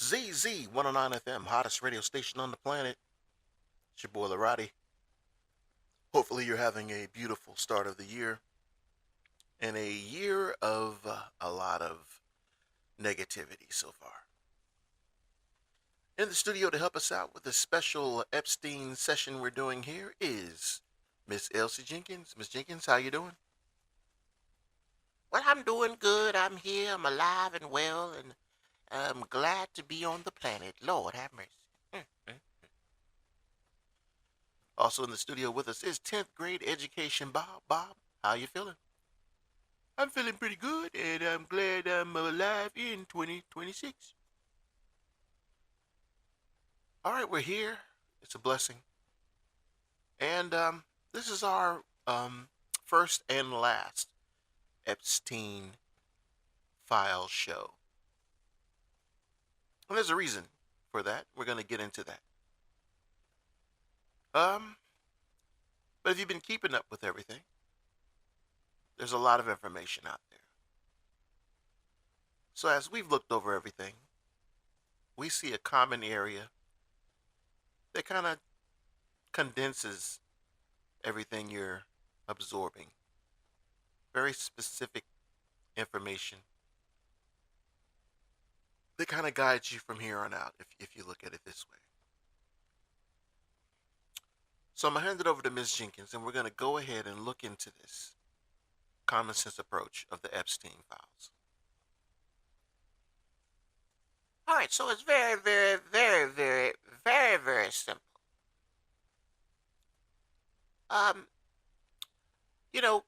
ZZ109FM, hottest radio station on the planet. It's your boy LORATTI. Hopefully, you're having a beautiful start of the year and a year of a lot of negativity so far. In the studio to help us out with the special Epstein session we're doing here is Miss Elsie Jenkins. Miss Jenkins, how you doing? Well, I'm doing good. I'm here. I'm alive and well, and I'm glad to be on the planet. Lord have mercy. Mm, mm. Also in the studio with us is 10th grade education Bob. Bob, how you feeling? I'm feeling pretty good, and I'm glad I'm alive in 2026. All right, we're here. It's a blessing. And this is our first and last Epstein file show. And there's a reason for that. We're going to get into that. But if you've been keeping up with everything, there's a lot of information out there. So as we've looked over everything, we see a common area that kind of condenses everything you're absorbing. Very specific information that kind of guides you from here on out if you look at it this way. So I'm going to hand it over to Ms. Jenkins, and we're going to go ahead and look into this common sense approach of the Epstein files. All right, so it's very, very, very, very, very, very simple. Um, you know,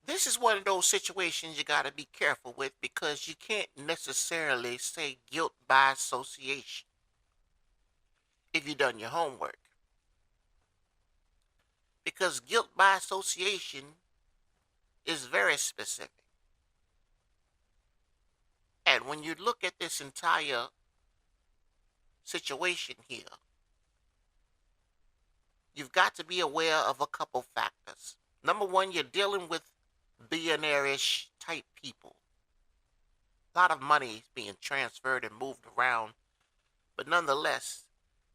this is one of those situations you got to be careful with because you can't necessarily say guilt by association if you've done your homework. Because guilt by association is very specific. And when you look at this entire situation here, you've got to be aware of a couple factors. Number one, you're dealing with billionaire-ish type people. A lot of money is being transferred and moved around, but nonetheless,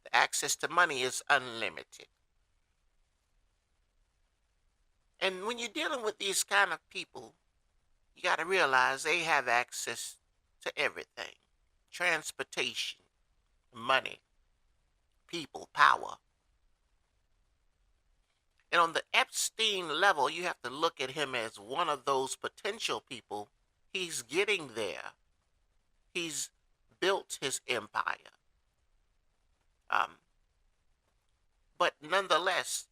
the access to money is unlimited. And when you're dealing with these kind of people, you got to realize they have access to everything. Transportation, money, people, power. And on the Epstein level, you have to look at him as one of those potential people. He's getting there. He's built his empire. But nonetheless,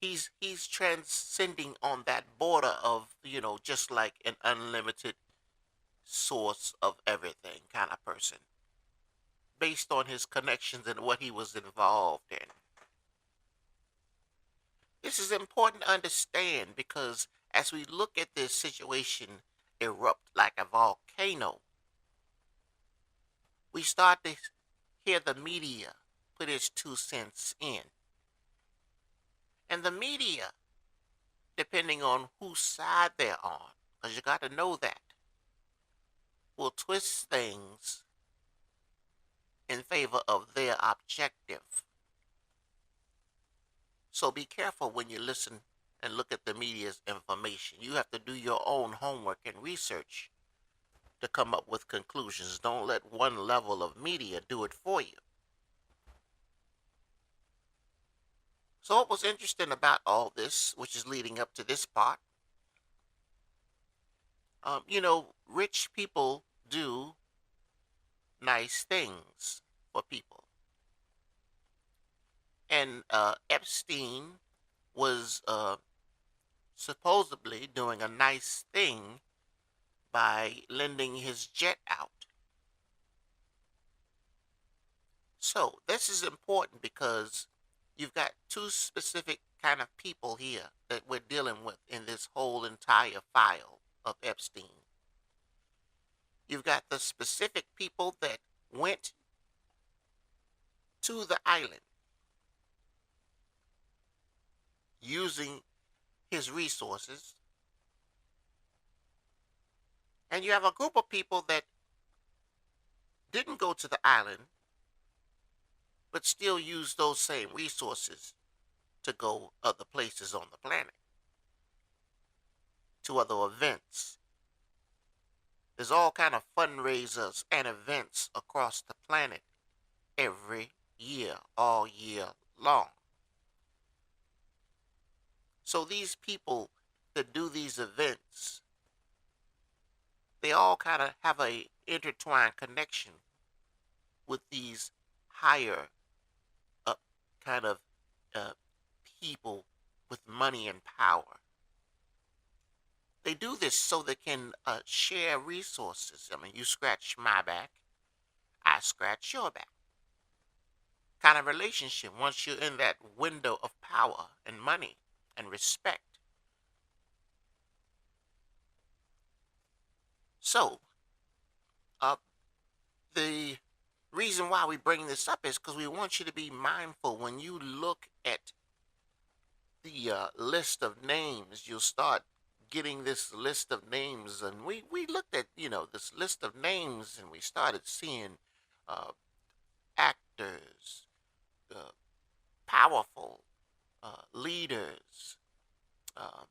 he's transcending on that border of, just like an unlimited source of everything kind of person, based on his connections and what he was involved in. This is important to understand because as we look at this situation erupt like a volcano, we start to hear the media put its 2 cents in. And the media, depending on whose side they're on, because you got to know that, will twist things in favor of their objective. So be careful when you listen and look at the media's information. You have to do your own homework and research to come up with conclusions. Don't let one level of media do it for you. So what was interesting about all this, which is leading up to this part, rich people do nice things for people. And Epstein was supposedly doing a nice thing by lending his jet out. So this is important because you've got two specific kind of people here that we're dealing with in this whole entire file of Epstein. You've got the specific people that went to the island using his resources. And you have a group of people that didn't go to the island, but still used those same resources to go other places on the planet, to other events. There's all kind of fundraisers and events across the planet every year, all year long. So these people that do these events, they all kind of have a intertwined connection with these higher up kind of uh, people with money and power. They do this so they can share resources. I mean, you scratch my back, I scratch your back. Kind of relationship once you're in that window of power and money and respect. So, uh, the reason why we bring this up is because we want you to be mindful when you look at the list of names. You'll start getting this list of names, and we looked at this list of names, and we started seeing uh, actors, uh, powerful leaders, uh,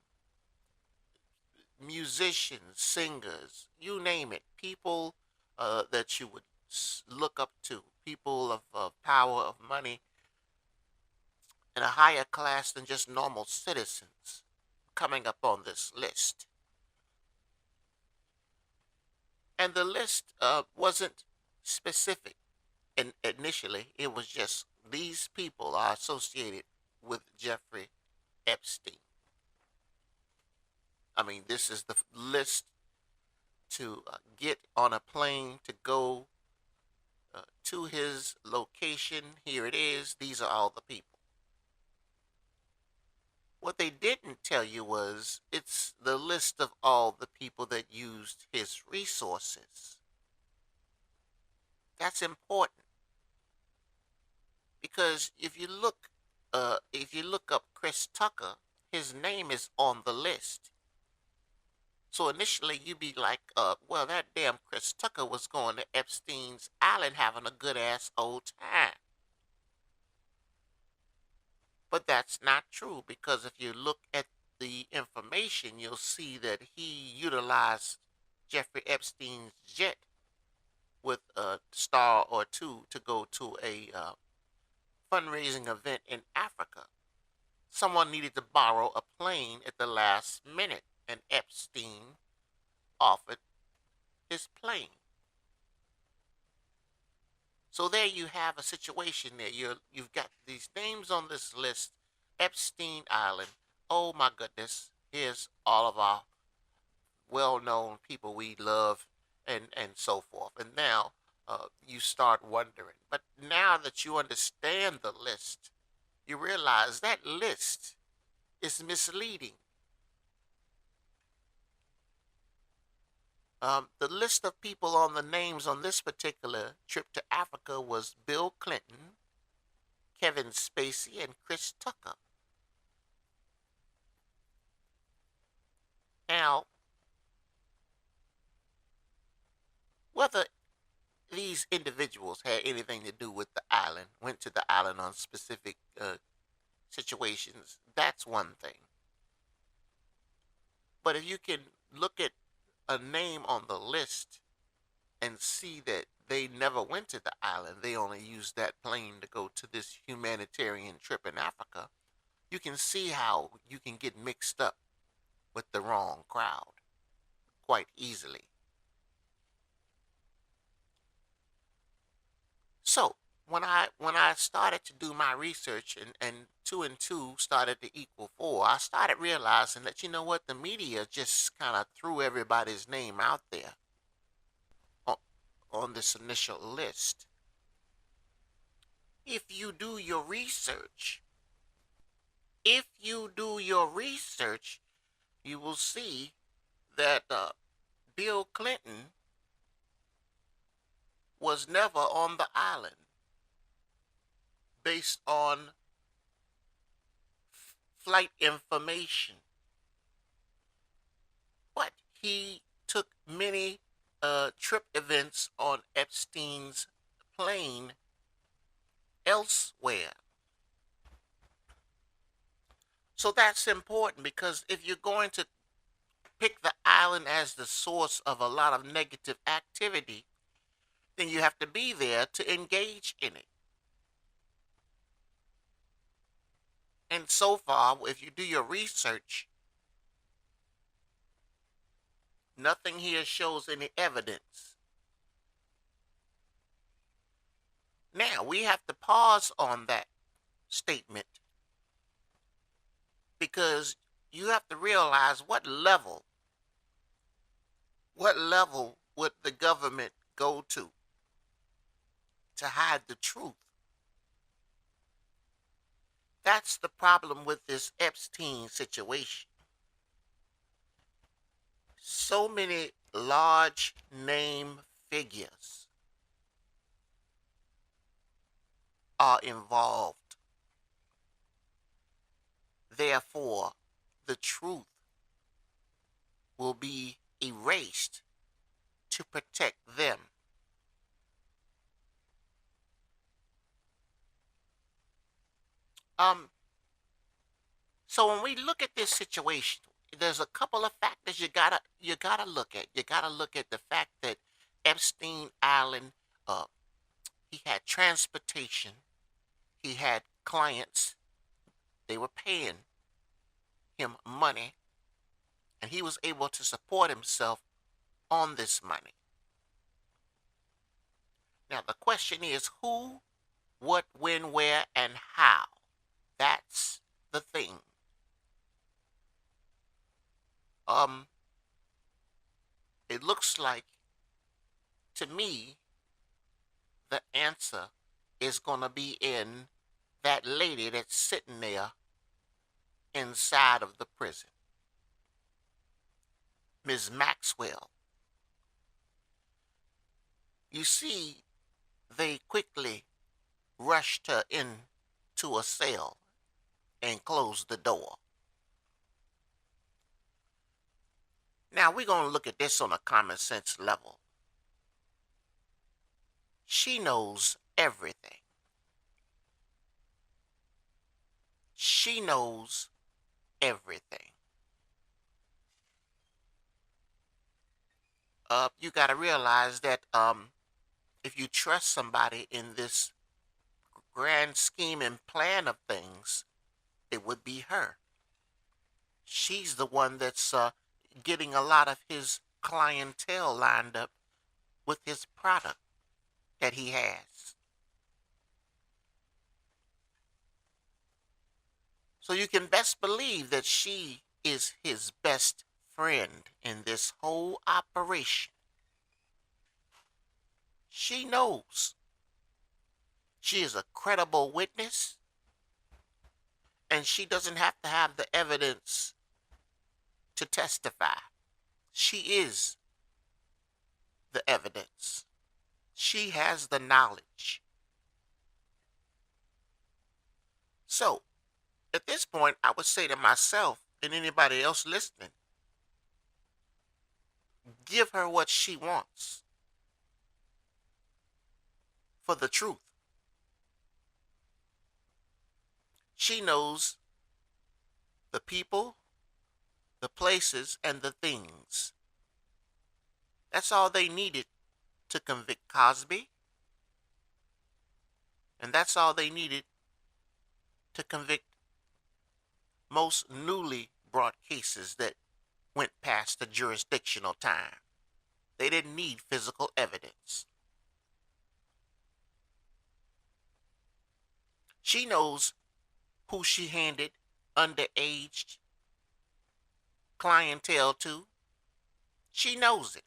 musicians, singers, you name it, people that you would look up to, people of power, of money, in a higher class than just normal citizens coming up on this list. And the list wasn't specific. And initially, it was just these people are associated with Jeffrey Epstein. I mean, this is the list to get on a plane to go to his location. Here it is. These are all the people. What they didn't tell you was it's the list of all the people that used his resources. That's important because if you look up Chris Tucker, his name is on the list. So initially you'd be like, well, that damn Chris Tucker was going to Epstein's Island having a good ass old time. But that's not true because if you look at the information, you'll see that he utilized Jeffrey Epstein's jet with a star or two to go to a fundraising event in Africa. Someone needed to borrow a plane at the last minute, and Epstein offered his plane. So there you have a situation there. You've got these names on this list, Epstein Island. Oh my goodness, here's all of our well-known people we love and so forth. And now you start wondering. But now that you understand the list, you realize that list is misleading. The list of people on the names on this particular trip to Africa was Bill Clinton, Kevin Spacey, and Chris Tucker. Now, whether these individuals had anything to do with the island, went to the island on specific situations, that's one thing. But if you can look at a name on the list and see that they never went to the island, they only used that plane to go to this humanitarian trip in Africa, you can see how you can get mixed up with the wrong crowd quite easily. So when I started to do my research and two and two started to equal four, I started realizing that the media just kind of threw everybody's name out there on this initial list. If you do your research, you will see that Bill Clinton was never on the island based on flight information. But he took many trip events on Epstein's plane elsewhere. So that's important, because if you're going to pick the island as the source of a lot of negative activity, then you have to be there to engage in it. And so far, if you do your research, nothing here shows any evidence. Now, we have to pause on that statement, because you have to realize what level would the government go to hide the truth. That's the problem with this Epstein situation. So many large name figures are involved. Therefore, the truth will be erased to protect them. So when we look at this situation, there's a couple of factors you gotta look at. You gotta look at the fact that Epstein Island, uh, he had transportation, he had clients, they were paying him money, and he was able to support himself on this money. Now the question is who, what, when, where, and how. That's the thing. It looks like, to me, the answer is gonna be in that lady that's sitting there inside of the prison, Ms. Maxwell. You see, they quickly rushed her into a cell and closed the door. Now we're going to look at this on a common sense level. She knows everything. She knows everything. You got to realize that if you trust somebody in this grand scheme and plan of things, it would be her. She's the one that's getting a lot of his clientele lined up with his product that he has. So you can best believe that she is his best friend in this whole operation. She knows. She is a credible witness, and she doesn't have to have the evidence to testify. She is the evidence. She has the knowledge. So, at this point, I would say to myself and anybody else listening, give her what she wants for the truth. She knows the people, the places, and the things. That's all they needed to convict Cosby. And that's all they needed to convict most newly brought cases that went past the jurisdictional time. They didn't need physical evidence. She knows who she handed underage clientele to. She knows it.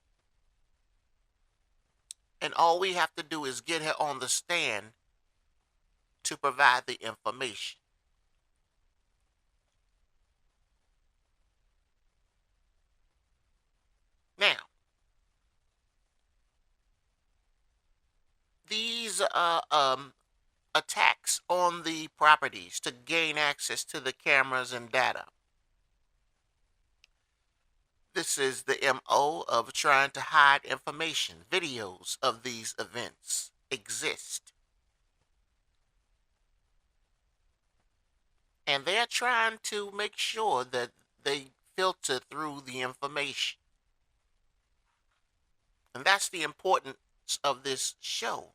And all we have to do is get her on the stand to provide the information. Now, these attacks on the properties to gain access to the cameras and data, This is the MO of trying to hide information. Videos of these events exist. And they're trying to make sure that they filter through the information. And that's the importance of this show.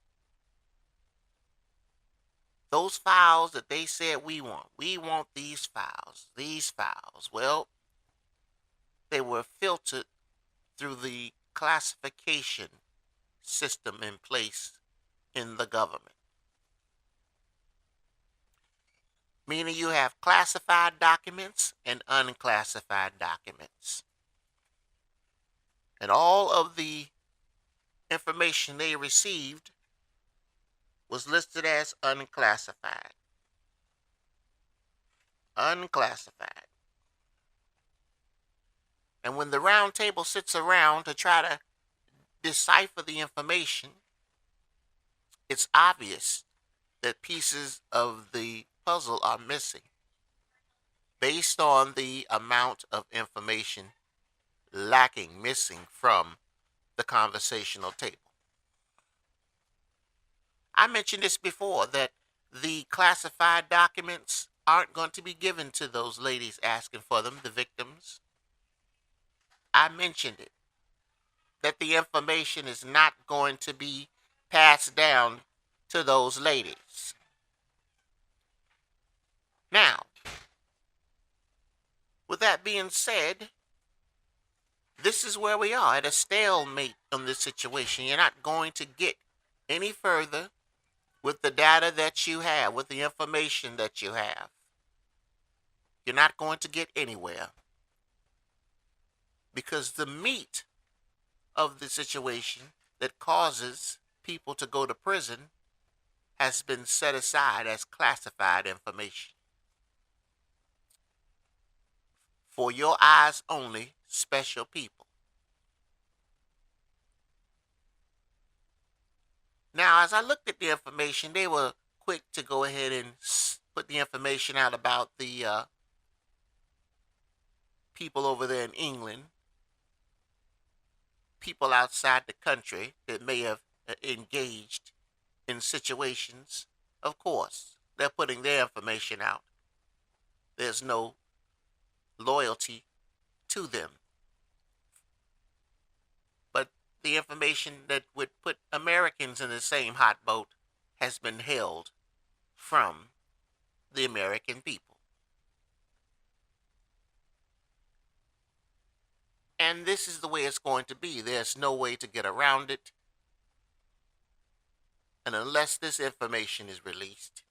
Those files that they said we want these files. Well, they were filtered through the classification system in place in the government. Meaning you have classified documents and unclassified documents. And all of the information they received was listed as unclassified. Unclassified. And when the round table sits around to try to decipher the information, it's obvious that pieces of the puzzle are missing based on the amount of information missing from the conversational table. I mentioned this before, that the classified documents aren't going to be given to those ladies asking for them, the victims. I mentioned it, that the information is not going to be passed down to those ladies. Now, with that being said, this is where we are, at a stalemate on this situation. You're not going to get any further with the data that you have, with the information that you have. You're not going to get anywhere, because the meat of the situation that causes people to go to prison has been set aside as classified information. For your eyes only, special people. Now, as I looked at the information, they were quick to go ahead and put the information out about the people over there in England, people outside the country that may have engaged in situations. Of course, they're putting their information out. There's no loyalty to them. But the information that would put Americans in the same hot boat has been held from the American people. And this is the way it's going to be. There's no way to get around it. And unless this information is released,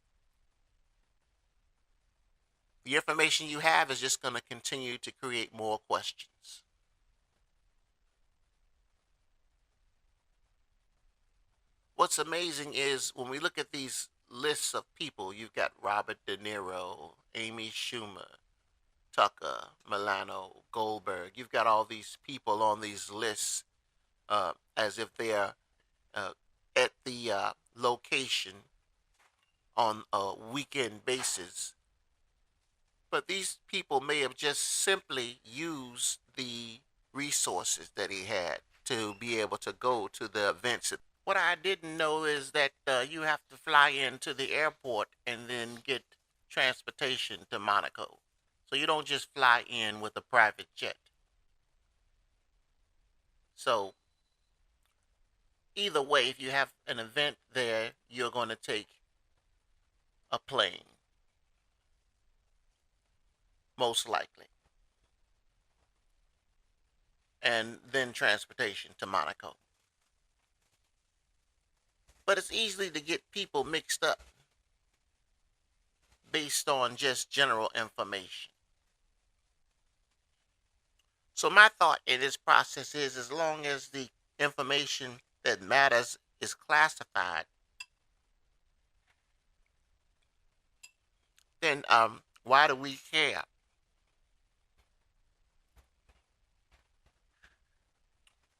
the information you have is just going to continue to create more questions. What's amazing is when we look at these lists of people, you've got Robert De Niro, Amy Schumer, Tucker, Milano, Goldberg. You've got all these people on these lists as if they're at the location on a weekend basis. But these people may have just simply used the resources that he had to be able to go to the events. What I didn't know is that you have to fly into the airport and then get transportation to Monaco. So you don't just fly in with a private jet. So either way, if you have an event there, you're going to take a plane, most likely, and then transportation to Monaco. But it's easy to get people mixed up based on just general information. So my thought in this process is, as long as the information that matters is classified, then why do we care?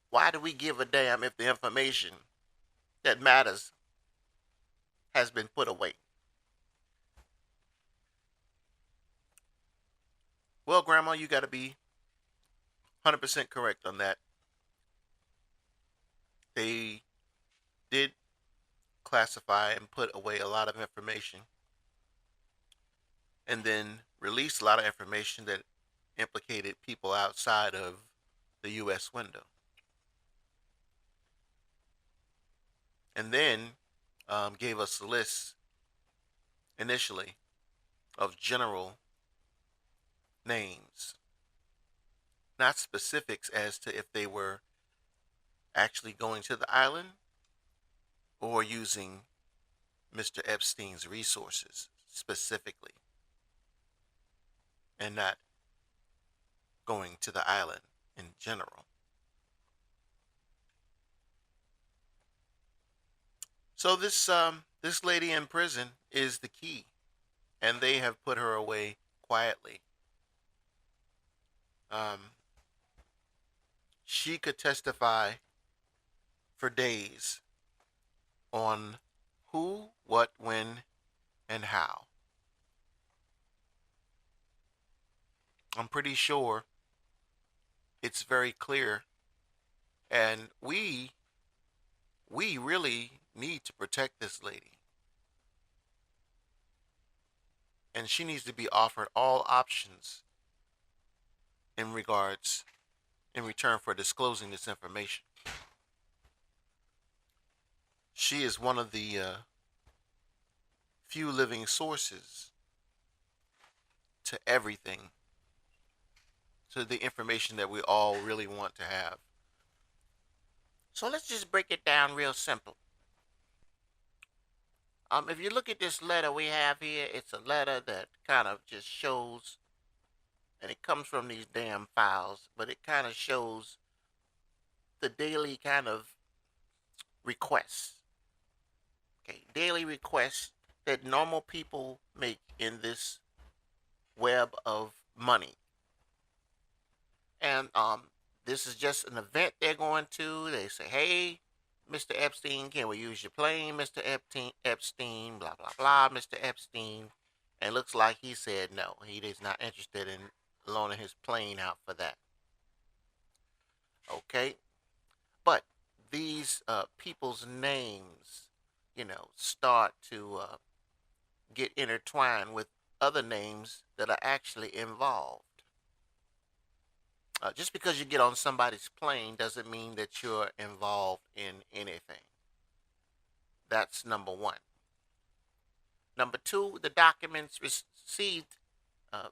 Why do we give a damn if the information that matters has been put away? Well, Grandma, you got to be 100% correct on that. They did classify and put away a lot of information and then released a lot of information that implicated people outside of the U.S. window. And then gave us a list initially of general names, not specifics as to if they were actually going to the island or using Mr. Epstein's resources specifically and not going to the island in general. So this lady in prison is the key, and they have put her away quietly. She could testify for days on who, what, when, and how. I'm pretty sure it's very clear, and we really need to protect this lady. And she needs to be offered all options in return for disclosing this information. She is one of the few living sources to everything, to the information that we all really want to have. So let's just break it down real simple. If you look at this letter we have here, it's a letter that kind of just shows, and it comes from these damn files, but it kind of shows the daily kind of requests. Okay, daily requests that normal people make in this web of money. And this is just an event they're going to. They say, hey, Mr. Epstein, can we use your plane, Mr. Epstein, blah, blah, blah, Mr. Epstein. And it looks like he said no. He is not interested in loaning his plane out for that. Okay? But these people's names, start to get intertwined with other names that are actually involved. Just because you get on somebody's plane doesn't mean that you're involved in anything. That's number one. Number two, the documents received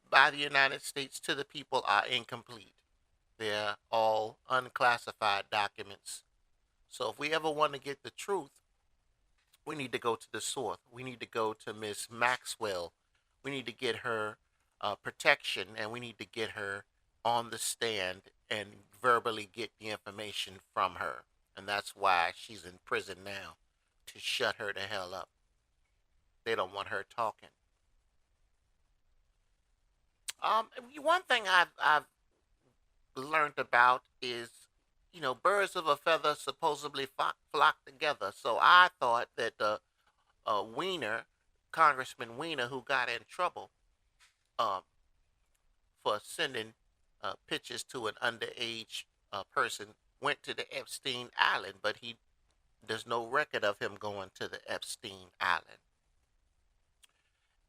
by the United States to the people are incomplete. They're all unclassified documents. So if we ever want to get the truth, we need to go to the source. We need to go to Miss Maxwell. We need to get her protection, and we need to get her on the stand and verbally get the information from her. And that's why she's in prison now, to shut her the hell up. They don't want her talking. One thing I've learned about is, birds of a feather supposedly flock together. So I thought that Weiner, Congressman Weiner, who got in trouble for sending pictures to an underage person, went to the Epstein Island, but there's no record of him going to the Epstein Island.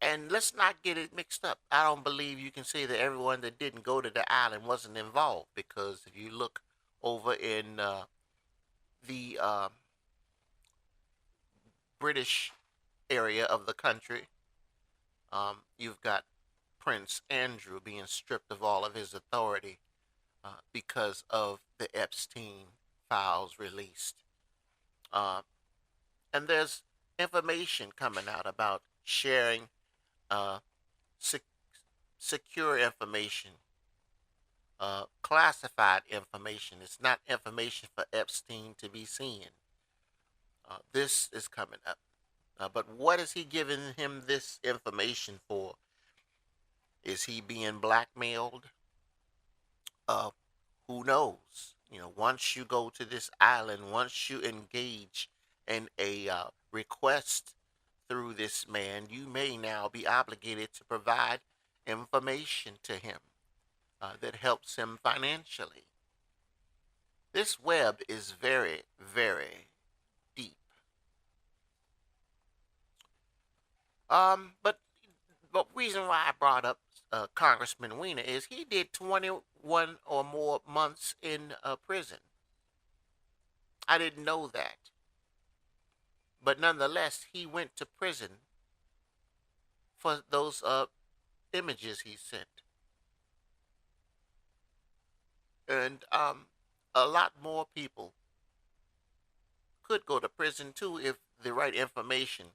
And let's not get it mixed up. I don't believe you can say that everyone that didn't go to the island wasn't involved, because if you look over in the British area of the country, you've got Prince Andrew being stripped of all of his authority because of the Epstein files released. And there's information coming out about sharing secure information, classified information. It's not information for Epstein to be seeing. This is coming up. But what is he giving him this information for? Is he being blackmailed? Who knows? Once you go to this island, once you engage in a request through this man, you may now be obligated to provide information to him that helps him financially. This web is very, very deep. But reason why I brought up Congressman Weiner is he did 21 or more months in prison. I didn't know that, but nonetheless, he went to prison for those images he sent, and a lot more people could go to prison too if the right information,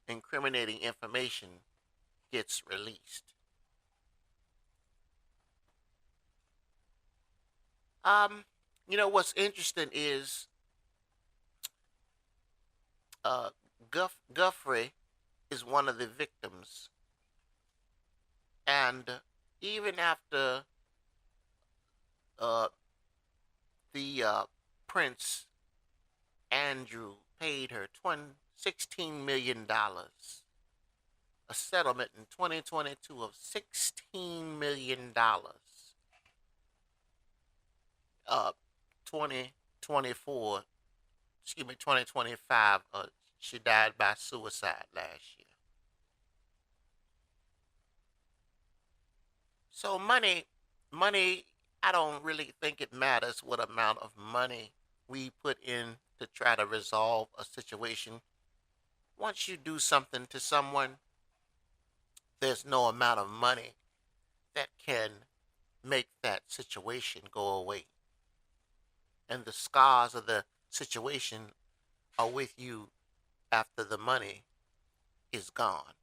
incriminating information, gets released. Um, what's interesting is uh, Guffrey is one of the victims, and even after uh, the Prince Andrew paid her $16 million, a settlement in 2022 of $16 million. 2024, 2025, she died by suicide last year. So money, I don't really think it matters what amount of money we put in to try to resolve a situation. Once you do something to someone, there's no amount of money that can make that situation go away. And the scars of the situation are with you after the money is gone.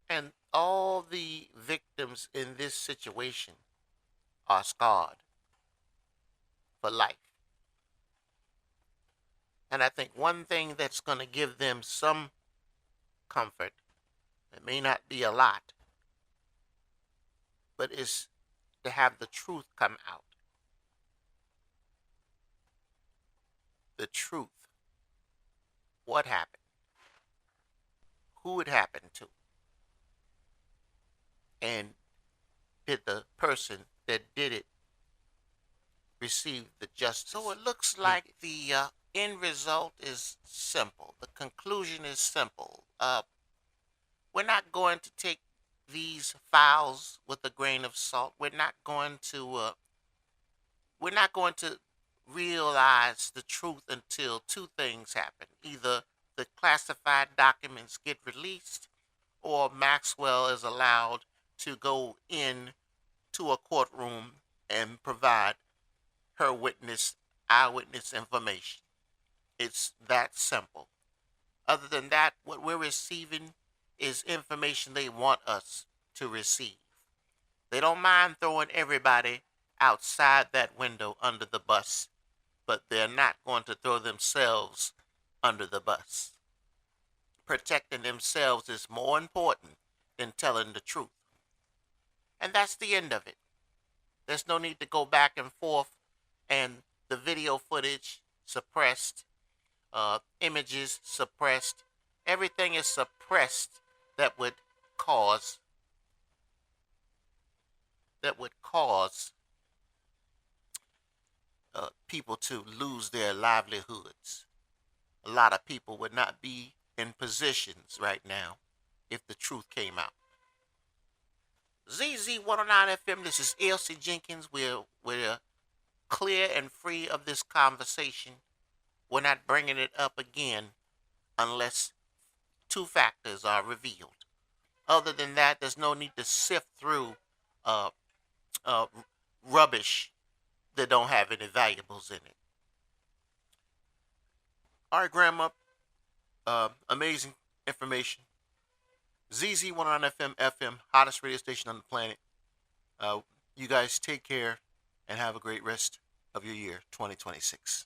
And all the victims in this situation are scarred for life. And I think one thing that's going to give them some comfort, it may not be a lot, but is to have the truth come out. The truth. What happened? Who it happened to? And did the person that did it receive the justice? So it looks like the end result is simple. The conclusion is simple. We're not going to take these files with a grain of salt. We're not going to realize the truth until two things happen. Either the classified documents get released, or Maxwell is allowed to go in to a courtroom and provide her eyewitness information. It's that simple. Other than that, what we're receiving is information they want us to receive. They don't mind throwing everybody outside that window under the bus, but they're not going to throw themselves under the bus. Protecting themselves is more important than telling the truth. And that's the end of it. There's no need to go back and forth and the video footage suppressed, images suppressed. Everything is suppressed that would cause people to lose their livelihoods. A lot of people would not be in positions right now if the truth came out. ZZ109FM, this is Elsie Jenkins. We're clear and free of this conversation. We're not bringing it up again unless two factors are revealed. Other than that, there's no need to sift through rubbish that don't have any valuables in it. All right, Grandma, amazing information. ZZ109FM, hottest radio station on the planet. You guys take care and have a great rest of your year, 2026.